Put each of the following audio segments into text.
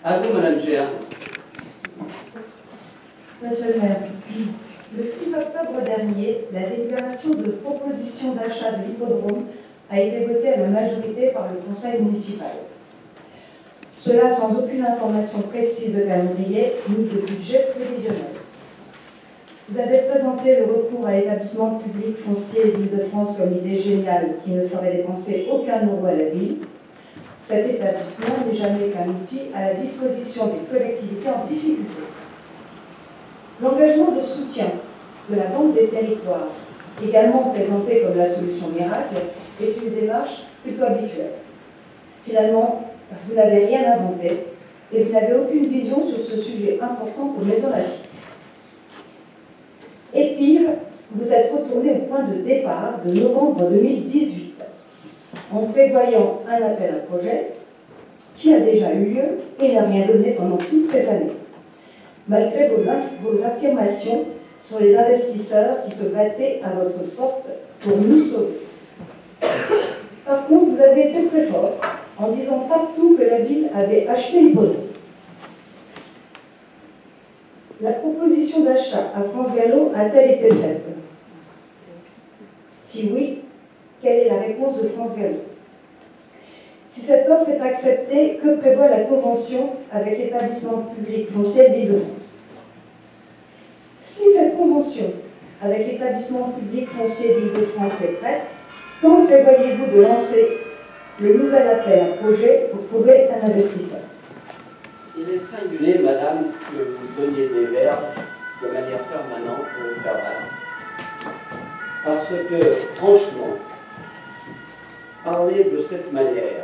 À vous, Madame Géa. Monsieur le maire, le 6 octobre dernier, la déclaration de proposition d'achat de l'hippodrome a été votée à la majorité par le conseil municipal. Cela sans aucune information précise de calendrier ni de budget prévisionnel. Vous avez présenté le recours à l'établissement public foncier d'Île-de-France comme idée géniale qui ne ferait dépenser aucun euro à la ville. Cet établissement n'est jamais qu'un outil à la disposition des collectivités en difficulté. L'engagement de soutien de la Banque des territoires, également présenté comme la solution miracle, est une démarche plutôt habituelle. Finalement, vous n'avez rien inventé et vous n'avez aucune vision sur ce sujet important pour Maisons la Vie. Et pire, vous êtes retourné au point de départ de novembre 2018 en prévoyant un appel à projet qui a déjà eu lieu et n'a rien donné pendant toute cette année, malgré vos affirmations sur les investisseurs qui se battaient à votre porte pour nous sauver. Par contre, vous avez été très fort en disant partout que la ville avait acheté l'hippodrome. La proposition d'achat à France Gallo a-t-elle été faite? Si oui, quelle est la réponse de France Gallo? Si cette offre est acceptée, que prévoit la convention avec l'établissement public foncier d'Île-de-France? Si cette convention avec l'établissement public foncier d'Île-de-France est prête, quand prévoyez-vous de lancer le nouvel appel à projet pour trouver un investisseur? Il est singulier, madame, que vous donniez des verbes de manière permanente pour vous faire battre. Parce que, franchement, parler de cette manière,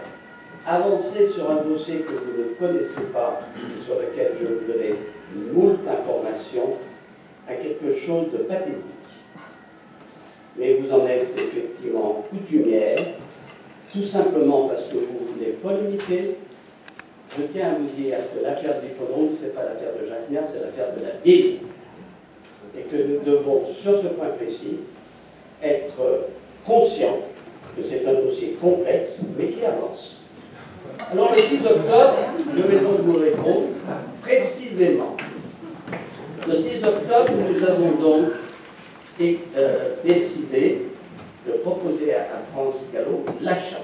avancer sur un dossier que vous ne connaissez pas, sur lequel je vous donne moult informations, a quelque chose de pathétique. Mais vous en êtes effectivement coutumière, tout simplement parce que vous voulez polémiquer. Je tiens à vous dire que l'affaire de l'hippodrome, ce n'est pas l'affaire de Jacques Mayr, c'est l'affaire de la ville. Et que nous devons, sur ce point précis, être conscients que c'est un dossier complexe, mais qui avance. Alors le 6 octobre, je vais donc vous répondre précisément. Le 6 octobre, nous avons donc décidé de proposer à France Gallo l'achat.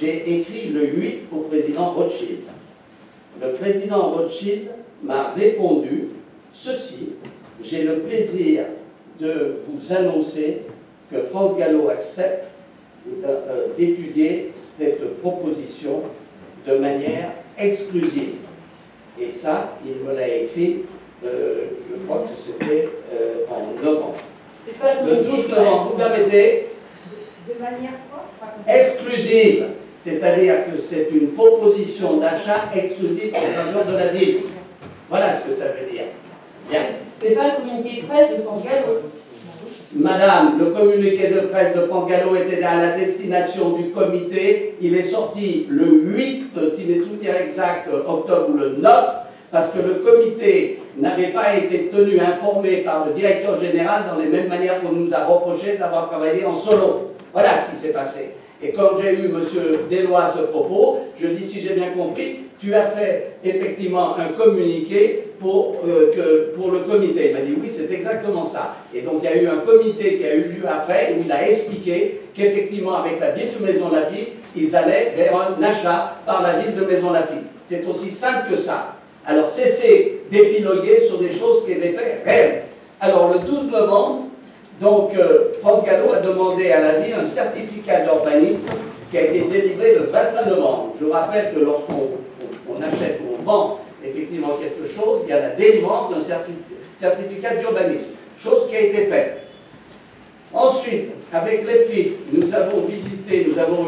J'ai écrit le 8 au président Rothschild. Le président Rothschild m'a répondu ceci: j'ai le plaisir de vous annoncer que France Gallo accepte d'étudier cette proposition de manière exclusive. Et ça, il me l'a écrit, je crois que c'était en novembre. Le 12 novembre, vous permettez? De manière quoi? Exclusive. C'est-à-dire que c'est une proposition d'achat exclusive en faveur de la ville. Voilà ce que ça veut dire. Bien. Ce n'est pas le communiqué de presse de France Gallo. Madame, le communiqué de presse de France Gallo était à la destination du comité. Il est sorti le 8, si mes souvenirs exacts, octobre ou le 9, parce que le comité n'avait pas été tenu informé par le directeur général dans les mêmes manières qu'on nous a reproché d'avoir travaillé en solo. Voilà ce qui s'est passé. Et quand j'ai eu M. Deloy à ce propos, je dis, si j'ai bien compris, tu as fait effectivement un communiqué pour le comité. Il m'a dit, oui, c'est exactement ça. Et donc il y a eu un comité qui a eu lieu après, où il a expliqué qu'effectivement, avec la ville de Maisons-Laffitte, ils allaient vers un achat par la ville de Maisons-Laffitte. C'est aussi simple que ça. Alors cessez d'épiloguer sur des choses qui étaient faits réels. Alors le 12 novembre, donc, France Gallo a demandé à la ville un certificat d'urbanisme qui a été délivré le 25 novembre. Je vous rappelle que lorsqu'on achète ou on vend effectivement quelque chose, il y a la délivrance d'un certificat d'urbanisme, chose qui a été faite. Ensuite, avec l'EPFIF, nous avons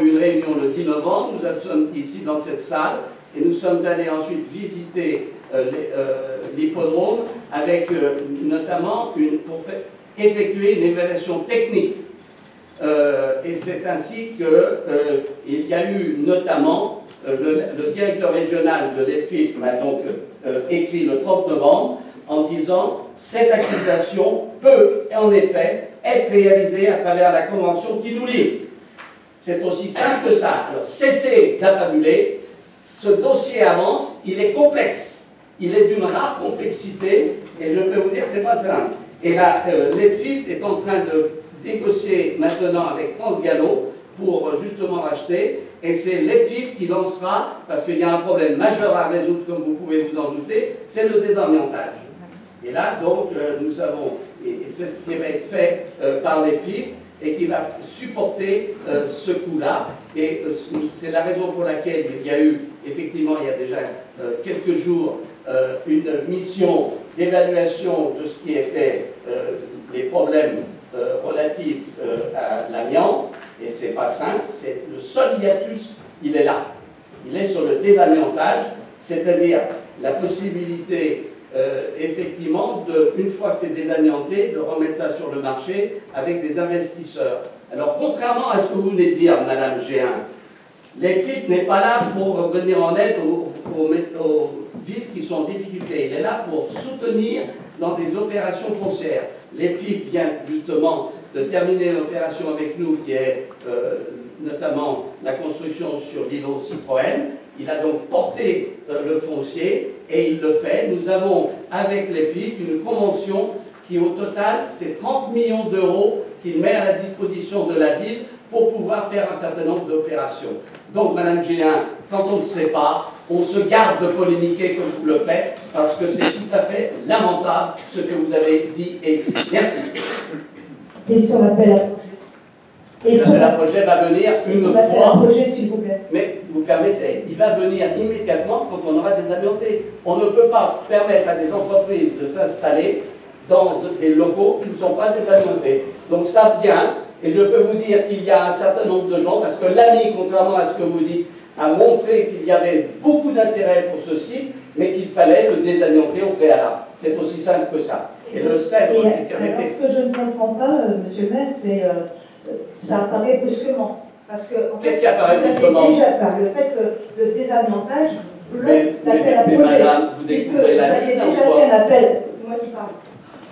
eu une réunion le 10 novembre, nous sommes ici dans cette salle, et nous sommes allés ensuite visiter l'hippodrome avec notamment pour effectuer une évaluation technique. Et c'est ainsi qu'il y a eu notamment, le directeur régional de l'EPFIF m'a donc écrit le 30 novembre en disant « Cette accusation peut en effet être réalisée à travers la convention qui nous lie ». C'est aussi simple que ça. Alors cessez d'affabuler, ce dossier avance, il est complexe. Il est d'une rare complexité, et je peux vous dire que ce n'est pas simple. Et là, l'EPFIF est en train de négocier maintenant avec France Gallo pour justement racheter, et c'est l'EPFIF qui lancera, parce qu'il y a un problème majeur à résoudre, comme vous pouvez vous en douter, c'est le désamiantage. Et là, donc, nous avons, et c'est ce qui va être fait par l'EPFIF, et qui va supporter ce coût-là. Et c'est la raison pour laquelle il y a eu, effectivement, il y a déjà quelques jours, une mission d'évaluation de ce qui était les problèmes relatifs à l'amiante. Et c'est pas simple, c'est le seul hiatus, il est là. Il est sur le désamiantage, c'est-à-dire la possibilité effectivement, une fois que c'est désamianté, de remettre ça sur le marché avec des investisseurs. Alors, contrairement à ce que vous venez de dire, Madame Géin, l'EPFIF n'est pas là pour venir en aide aux villes qui sont en difficulté. Il est là pour soutenir dans des opérations foncières. L'EPFIF vient justement de terminer l'opération avec nous, qui est notamment la construction sur l'îlot Citroën. Il a donc porté le foncier et il le fait. Nous avons avec l'EPFIF une convention qui au total c'est 30 millions d'euros qu'il met à la disposition de la ville pour pouvoir faire un certain nombre d'opérations. Donc Madame Géin, quand on ne sait pas, on se garde de polémiquer comme vous le faites parce que c'est tout à fait lamentable ce que vous avez dit et écrit. Merci. Et sur l'appel à projet. L'appel à projet va venir une fois. L'appel à projet, s'il vous plaît. Mais vous permettez, il va venir immédiatement quand on aura désamianté. On ne peut pas permettre à des entreprises de s'installer dans des locaux qui ne sont pas désamiantés. Donc ça vient, et je peux vous dire qu'il y a un certain nombre de gens, parce que l'AMI, contrairement à ce que vous dites, a montré qu'il y avait beaucoup d'intérêt pour ce site, mais qu'il fallait le désamianter au préalable. C'est aussi simple que ça. Et le cèdre qui permettait... Ce que je ne comprends pas, Monsieur le maire, c'est ça apparaît brusquement. Qu'est-ce qui apparaît brusquement? Déjà par le fait que le désamiantage bloque l'appel à projet. Madame, vous découvrez la vie, c'est moi qui parle.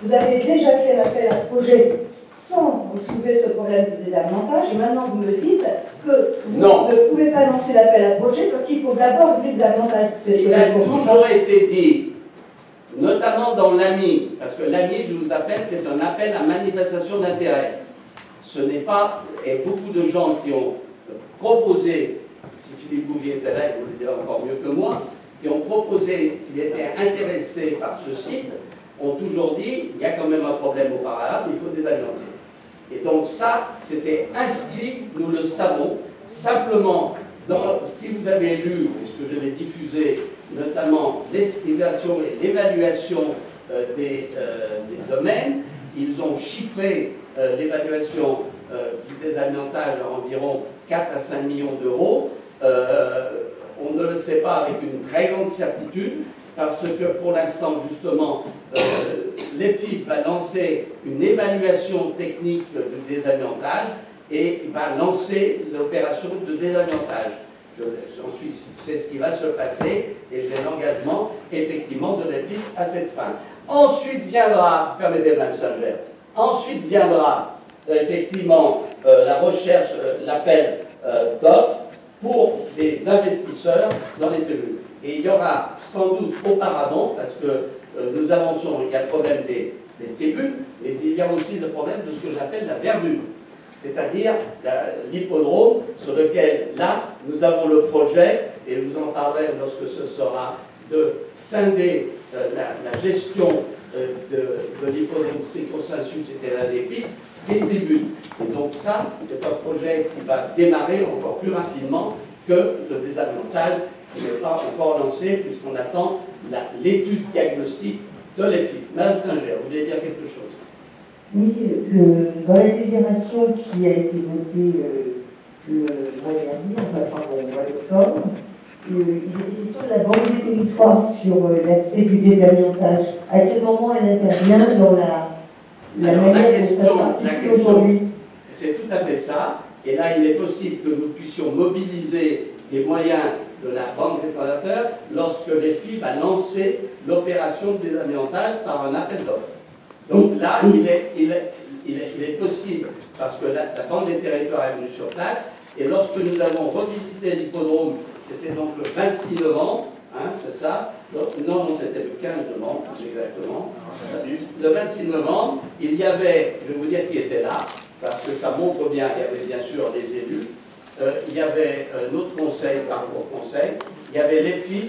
Vous avez déjà fait l'appel à projet sans vous soulever ce problème de désamiantage, et maintenant vous me dites que vous ne pouvez pas lancer l'appel à projet parce qu'il faut d'abord le désamiantage. Il a toujours été dit, notamment dans l'AMI, parce que l'AMI, je vous appelle, c'est un appel à manifestation d'intérêt. Ce n'est pas, et beaucoup de gens qui ont proposé, si Philippe Bouvier était là, il vous le dira encore mieux que moi, qui ont proposé, qui étaient intéressés par ce site, ont toujours dit, il y a quand même un problème au préalable, il faut désamianter. Et donc ça, c'était inscrit, nous le savons, simplement, si vous avez lu, puisque je l'ai diffusé, notamment l'estimation et l'évaluation des domaines, ils ont chiffré l'évaluation du désamiantage à environ 4 à 5 millions d'euros. On ne le sait pas avec une très grande certitude, parce que pour l'instant, justement, l'EPFIF va lancer une évaluation technique du désamiantage et va lancer l'opération de désamiantage. C'est ce qui va se passer et j'ai l'engagement, effectivement, de l'EPFIF à cette fin. Ensuite viendra, permettez Mme Singer, ensuite viendra effectivement la recherche, l'appel d'offres pour des investisseurs dans les tribunes. Et il y aura sans doute auparavant, parce que nous avançons, il y a le problème des tribunes, mais il y a aussi le problème de ce que j'appelle la verdure, c'est-à-dire l'hippodrome sur lequel, là, nous avons le projet, et je vous en parlerai lorsque ce sera, de scinder la gestion de l'hippodrome C-Consensus, c'était l'un des pistes, des tribunes. Et donc ça, c'est un projet qui va démarrer encore plus rapidement que le désamiantage, qui n'est pas encore lancé, puisqu'on attend l'étude diagnostique de l'EPFIF. Madame Singer, vous voulez dire quelque chose? Oui, dans la délibération qui a été votée le mois dernier, enfin au mois d'octobre, il était question de la Banque des territoires sur l'aspect du désamiantage. À quel moment elle intervient dans la manière dont ça s'articule aujourd'hui? C'est tout à fait ça. Et là, il est possible que nous puissions mobiliser les moyens de la Banque des transacteurs lorsque l'EPFIF va lancer l'opération de désamiantage par un appel d'offres. Donc là, il est possible, parce que la Banque des territoires est venue sur place, et lorsque nous avons revisité l'hippodrome c'était donc le 26 novembre, hein, c'est ça? Non, c'était le 15 novembre, exactement. Le 26 novembre, il y avait, je vais vous dire qui était là, parce que ça montre bien, il y avait bien sûr les élus, il y avait notre conseil, parcours conseil, il y avait l'EPFIF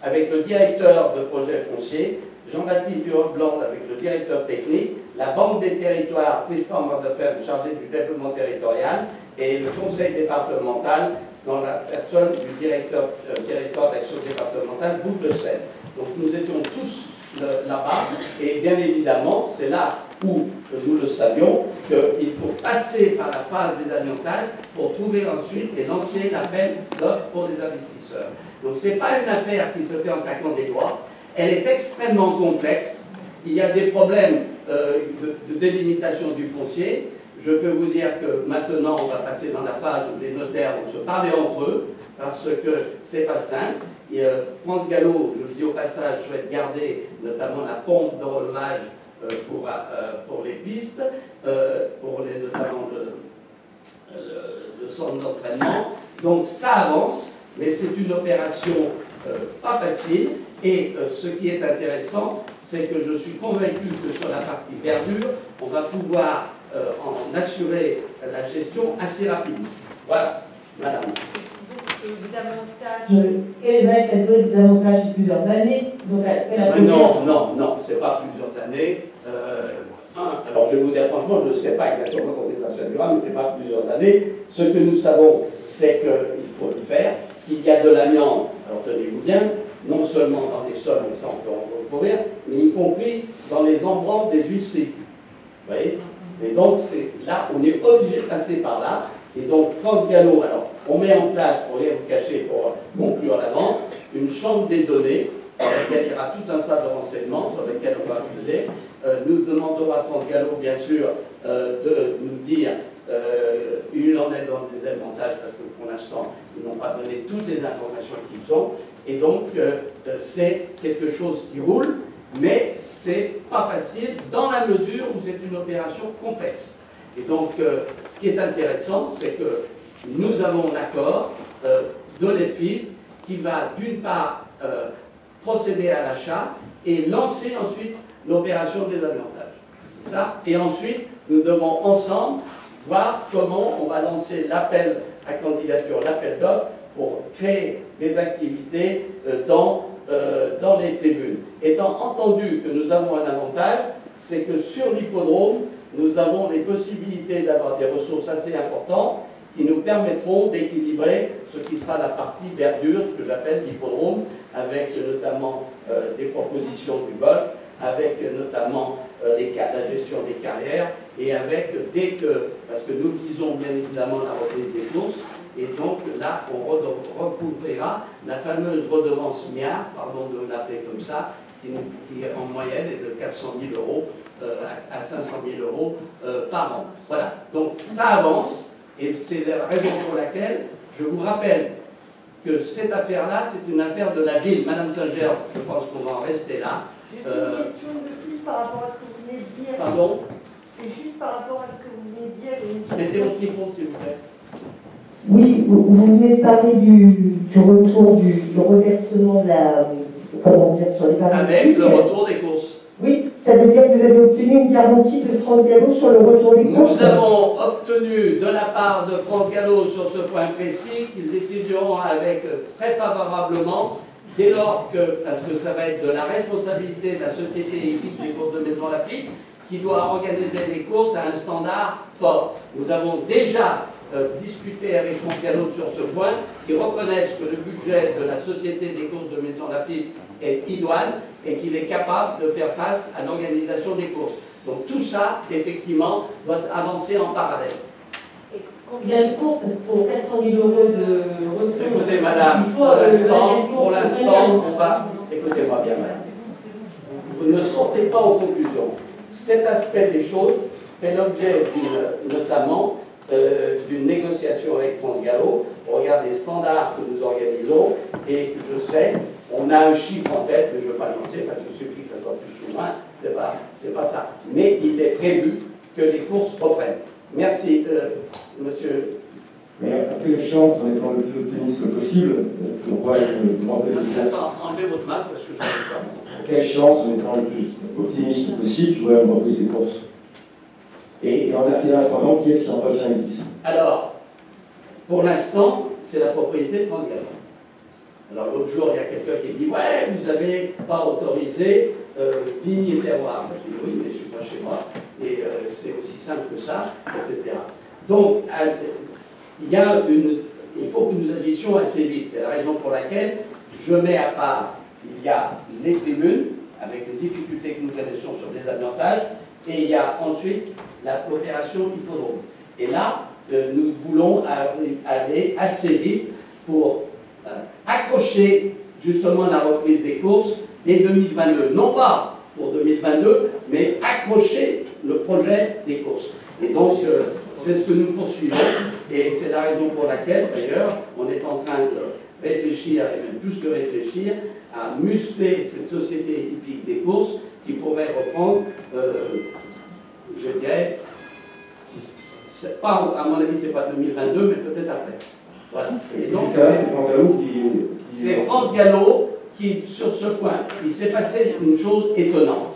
avec le directeur de projet foncier, Jean-Baptiste Durand avec le directeur technique, la Banque des territoires, Tristan Mordefer, chargé du développement territorial, et le conseil départemental dans la personne du directeur d'action départementale, Boucle de Seine. Donc nous étions tous là-bas, et bien évidemment, c'est là où nous le savions, qu'il faut passer par la phase des avantages pour trouver ensuite et lancer l'appel d'offres pour les investisseurs. Donc ce n'est pas une affaire qui se fait en claquant des doigts, elle est extrêmement complexe, il y a des problèmes de délimitation du foncier. Je peux vous dire que maintenant on va passer dans la phase où les notaires vont se parler entre eux, parce que c'est pas simple. Et, France Gallo, je le dis au passage, souhaite garder notamment la pompe de relevage pour les pistes, notamment le centre d'entraînement. Donc ça avance, mais c'est une opération pas facile. Et ce qui est intéressant, c'est que je suis convaincu que sur la partie verdure, on va pouvoir en assurer la gestion assez rapidement. Voilà, madame. Quel va être la durée des avantages? C'est plusieurs années. Donc, non, c'est pas plusieurs années. Alors je vais vous dire franchement, je ne sais pas exactement combien ça durera, mais ce n'est pas plusieurs années. Ce que nous savons, c'est qu'il faut le faire, qu'il y a de l'amiante, alors tenez-vous bien, non seulement dans les sols, mais ça on peut en recouvrir, mais y compris dans les embranches des huisseries. Vous voyez? Et donc là, on est obligé de passer par là. Et donc France Gallo, alors on met en place, pour rien vous cacher, pour conclure la vente, une chambre des données, dans laquelle il y aura tout un tas de renseignements sur lesquels on va accuser. Nous demandons à France Gallo, bien sûr, de nous dire où il en est dans les avantages, parce que pour l'instant, ils n'ont pas donné toutes les informations qu'ils ont. Et donc, c'est quelque chose qui roule, mais c'est pas facile dans la mesure où c'est une opération complexe. Et donc, ce qui est intéressant, c'est que nous avons l'accord de l'EPFIF qui va d'une part procéder à l'achat et lancer ensuite l'opération des avantages. C'est ça. Et ensuite, nous devons ensemble voir comment on va lancer l'appel à candidature, l'appel d'offres pour créer des activités dans les tribunes. Étant entendu que nous avons un avantage, c'est que sur l'hippodrome, nous avons les possibilités d'avoir des ressources assez importantes qui nous permettront d'équilibrer ce qui sera la partie verdure que j'appelle l'hippodrome, avec notamment des propositions du golf, avec notamment la gestion des carrières, et avec, parce que nous visons bien évidemment la reprise des courses, et donc là, on recouvrira la fameuse redevance MIAR, pardon de l'appeler comme ça, qui en moyenne est de 400 000 euros à 500 000 euros par an. Voilà, donc ça avance, et c'est la raison pour laquelle je vous rappelle que cette affaire-là, c'est une affaire de la ville. Madame Singer, je pense qu'on va en rester là. Juste une question de plus par rapport à ce que vous venez de dire. Pardon? C'est juste par rapport à ce que vous venez de dire. Mettez votre micro, s'il vous plaît. Oui, vous venez de parler du retour du reversement de la. Comment dire, sur les paris. Avec le retour des courses. Oui, ça veut dire que vous avez obtenu une garantie de France Gallo sur le retour des courses. Nous avons obtenu de la part de France Gallo sur ce point précis qu'ils étudieront avec très favorablement, dès lors que, parce que ça va être de la responsabilité de la société épique des courses de Maison Lafitte, qui doit organiser les courses à un standard fort. Nous avons déjà discuté avec France Gallo sur ce point, qui reconnaissent que le budget de la société des courses de Maison Lafitte est idoine et qu'il est capable de faire face à l'organisation des courses. Donc tout ça, effectivement, doit avancer en parallèle. Et combien de courses pour 400 000 euros de retour? Écoutez, madame, pour l'instant, on va... Écoutez-moi bien, madame. Vous ne sortez pas aux conclusions. Cet aspect des choses fait l'objet notamment d'une négociation avec France Gallo. On regarde les standards que nous organisons et je sais, on a un chiffre en tête, mais je ne veux pas le lancer parce qu'il suffit que ça soit plus souverain, c'est pas ça. Mais il est prévu que les courses reprennent. Merci, monsieur. Mais après l'échéance, en étant le plus optimiste possible, on voit une enlevez votre masque parce que je ne sais pas. Après l'échéance, en étant le plus optimiste possible, tu vois une reprise des courses. Et en attendant, qui est-ce qui empêche un indice? Alors, pour l'instant, c'est la propriété de France Gallo. Alors l'autre jour, il y a quelqu'un qui dit « Ouais, vous n'avez pas autorisé vignes et terroirs ». Je dis « Oui, mais je ne suis pas chez moi. Et c'est aussi simple que ça, etc. » Donc, il faut que nous agissions assez vite. C'est la raison pour laquelle je mets à part, il y a les tribunes, avec les difficultés que nous connaissons sur des avantages, et il y a ensuite l'opération hippodrome. Et là, nous voulons aller assez vite pour accrocher justement la reprise des courses dès 2022. Non pas pour 2022, mais accrocher le projet des courses. Et donc, c'est ce que nous poursuivons. Et c'est la raison pour laquelle, d'ailleurs, on est en train de réfléchir, et même plus que réfléchir, à muscler cette société hippique des courses qui pourrait reprendre, je dirais, pas, à mon avis, c'est pas 2022, mais peut-être après. Voilà. Et donc, c'est France Gallo qui, sur ce point, il s'est passé une chose étonnante.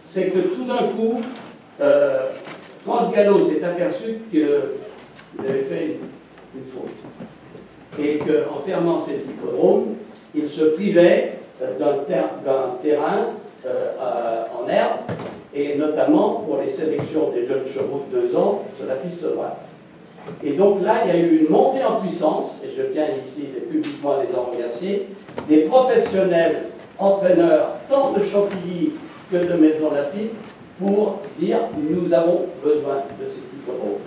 C'est que tout d'un coup, France Gallo s'est aperçu qu'il avait fait une faute. Et qu'en fermant cet hippodrome, il se privait d'un terrain en herbe, et notamment pour les sélections des jeunes chevaux de 2 ans sur la piste droite. Et donc là, il y a eu une montée en puissance, et je tiens ici publiquement à les en remercier, des professionnels entraîneurs, tant de Chantilly que de Maison Lafitte, pour dire nous avons besoin de cet hippodrome.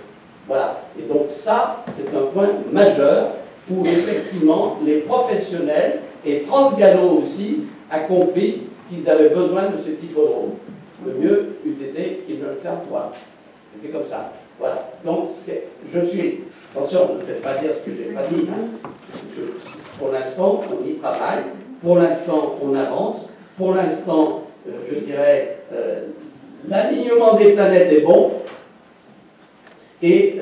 Voilà. Et donc ça, c'est un point majeur où effectivement les professionnels, et France Gallo aussi, a compris qu'ils avaient besoin de cet hippodrome. Le mieux eût été qu'ils ne le ferment pas. C'est comme ça. Voilà. Donc, je suis... Attention, ne faites pas dire ce que je n'ai pas dit. Hein. Pour l'instant, on y travaille. Pour l'instant, on avance. Pour l'instant, je dirais, l'alignement des planètes est bon. Et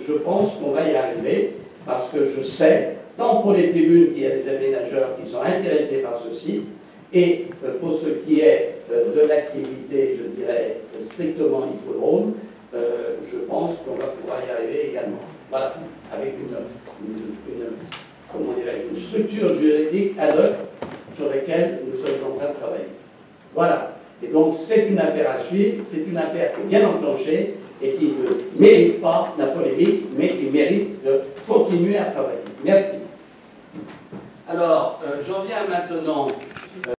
je pense qu'on va y arriver parce que je sais, tant pour les tribunes qu'il y a des aménageurs qui sont intéressés par ce site, et pour ce qui est de l'activité, je dirais, strictement hippodrome, je pense qu'on va pouvoir y arriver également. Voilà, avec une structure juridique ad hoc sur laquelle nous sommes en train de travailler. Voilà. Et donc, c'est une affaire à suivre, c'est une affaire qui est bien enclenchée et qui ne mérite pas la polémique, mais qui mérite de continuer à travailler. Merci. Alors, j'en viens maintenant